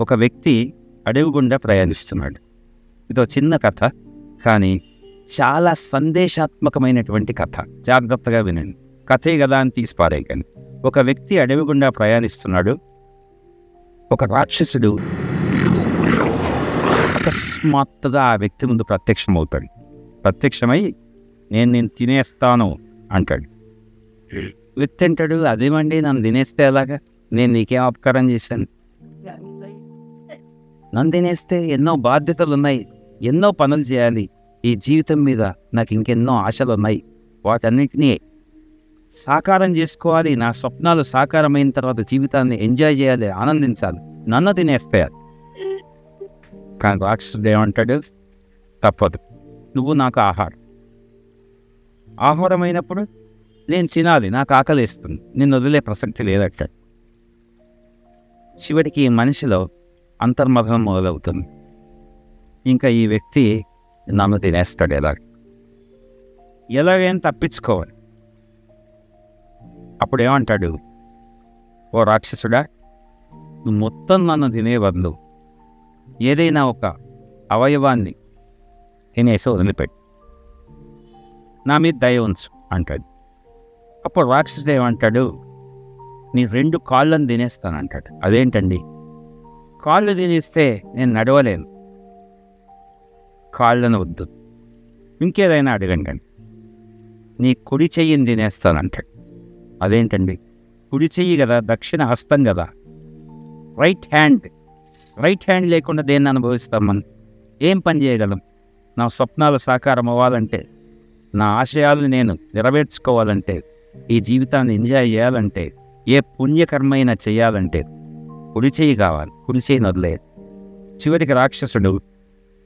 ఒక వ్యక్తి అడవి గుండా ప్రయాణిస్తున్నాడు. ఇదో చిన్న కథ, కానీ చాలా సందేశాత్మకమైనటువంటి కథ. జాగ్రత్తగా వినండి. కథే కదా అని తీసి పారేయకండి. ఒక వ్యక్తి అడవి గుండా ప్రయాణిస్తున్నాడు. ఒక రాక్షసుడు అకస్మాత్తుగా ఆ వ్యక్తి ముందు ప్రత్యక్షమవుతాడు. ప్రత్యక్షమై నేను తినేస్తాను అంటాడు. వ్యక్తి అంటాడు, అదేమండి నన్ను తినేస్తే ఎలాగా? నేను నీకేం అపకారం చేశాను? నన్ను తినేస్తే ఎన్నో బాధ్యతలు ఉన్నాయి, ఎన్నో పనులు చేయాలి, ఈ జీవితం మీద నాకు ఇంకెన్నో ఆశలు ఉన్నాయి, వాటన్నిటినీ సాకారం చేసుకోవాలి, నా స్వప్నాలు సాకారమైన తర్వాత జీవితాన్ని ఎంజాయ్ చేయాలి, ఆనందించాలి, నన్ను తినేస్తే. కానీ రాక్షసుడు ఏమంటాడు, తప్పదు, నువ్వు నాకు ఆహారమైనప్పుడు నేను తినాలి, నాకు ఆకలిస్తుంది, నిన్ను వదిలే ప్రసక్తి లేదట. చివరికి ఈ మనిషిలో అంతర్మథనం మొదలవుతుంది. ఇంకా ఈ వ్యక్తి నన్ను తినేస్తాడు, ఎలాగైనా తప్పించుకోవాలి. అప్పుడు ఏమంటాడు, ఓ రాక్షసుడా, నువ్వు మొత్తం నన్ను తినే బదులు ఏదైనా ఒక అవయవాన్ని తినేసి వదిలిపెట్టు, నా మీద దయ ఉంచు అంటాడు. అప్పుడు రాక్షసుడు ఏమంటాడు, నీ 2 కాళ్ళను తినేస్తానంటాడు. అదేంటండి? కాళ్ళు తినేస్తే నేను నడవలేను, కాళ్ళను వద్దు, ఇంకేదైనా అడగండి. నీ కుడి చెయ్యిని తినేస్తానంటాడు. అదేంటండి? కుడి చెయ్యి కదా, దక్షిణ హస్తం కదా, రైట్ హ్యాండ్ లేకుండా దేన్ని అనుభవిస్తాం మనం? ఏం పని చేయగలం? నా స్వప్నాలు సాకారం అవ్వాలంటే, నా ఆశయాలను నేను నెరవేర్చుకోవాలంటే, ఈ జీవితాన్ని ఎంజాయ్ చేయాలంటే, ఏ పుణ్యకర్మైనా చేయాలంటే కుడి చెయ్యి కావాలి, కుడి చెయ్యి వదిలేదు. చివరికి రాక్షసుడు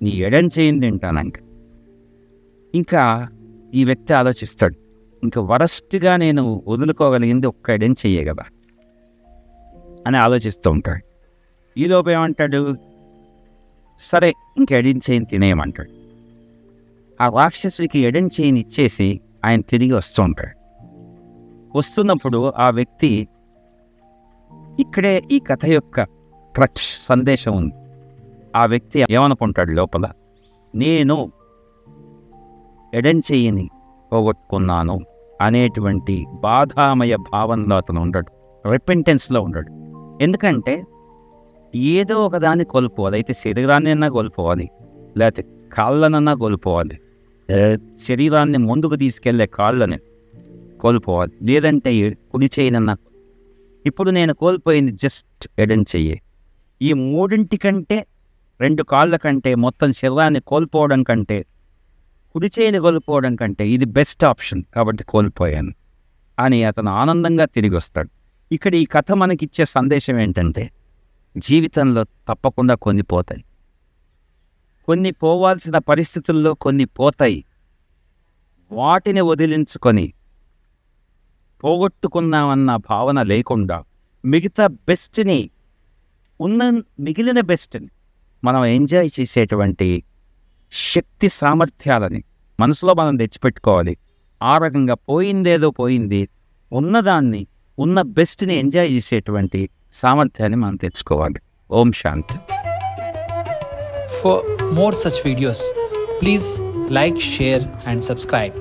నీ ఎడం చెయ్యిని తింటానంట. ఇంకా ఈ వ్యక్తి ఆలోచిస్తాడు, ఇంకా వరస్ట్గా నేను వదులుకోగలిగింది ఒక్క ఎడం చెయ్యే కదా అని ఆలోచిస్తూ ఉంటాడు. ఈలోపు ఏమంటాడు, సరే ఇంక ఎడం చెయ్యిని తినేయమంటాడు. ఆ రాక్షసుడికి ఎడం చెయ్యిని ఇచ్చేసి ఆయన తిరిగి వస్తూ ఉంటాడు. వస్తున్నప్పుడు ఆ వ్యక్తి, ఇక్కడే ఈ కథ యొక్క క్రచ్ సందేశం ఉంది. ఆ వ్యక్తి ఏమనుకుంటాడు లోపల, నేను ఎడం చెయ్యిని పోగొట్టుకున్నాను అనేటువంటి బాధామయ భావనలో అతను ఉండడు, రిపెంటెన్స్లో ఉండడు. ఎందుకంటే ఏదో ఒకదాన్ని కోల్పోవాలి. అయితే శరీరాన్ని అన్నా కోల్పోవాలి, లేకపోతే కాళ్ళనన్నా కోల్పోవాలి, శరీరాన్ని ముందుకు తీసుకెళ్లే కాళ్ళని కోల్పోవాలి, లేదంటే కుడి చేయనన్నా. ఇప్పుడు నేను కోల్పోయింది జస్ట్ ఎడం చెయ్యి. ఈ 3 కంటే, 2 కాళ్ళ కంటే, మొత్తం శరీరాన్ని కోల్పోవడం కంటే, కుడి చేయిని కోల్పోవడం కంటే ఇది బెస్ట్ ఆప్షన్, కాబట్టి కోల్పోయాను అని అతను ఆనందంగా తిరిగి వస్తాడు. ఇక్కడ ఈ కథ మనకిచ్చే సందేశం ఏంటంటే, జీవితంలో తప్పకుండా కొన్ని పోతాయి, కొన్ని పోవాల్సిన పరిస్థితుల్లో కొన్ని పోతాయి. వాటిని వదిలించుకొని పోగొట్టుకున్నామన్న భావన లేకుండా మిగతా బెస్ట్ని, మిగిలిన బెస్ట్ని మనం ఎంజాయ్ చేసేటువంటి శక్తి సామర్థ్యాలని మనసులో మనం తెచ్చిపెట్టుకోవాలి. ఆ రకంగా పోయిందేదో పోయింది, ఉన్నదాన్ని, ఉన్న బెస్ట్ని ఎంజాయ్ చేసేటువంటి సామర్థ్యాన్ని మనం తెచ్చుకోవాలి. ఓం శాంతి. For more such videos, please like, share and subscribe.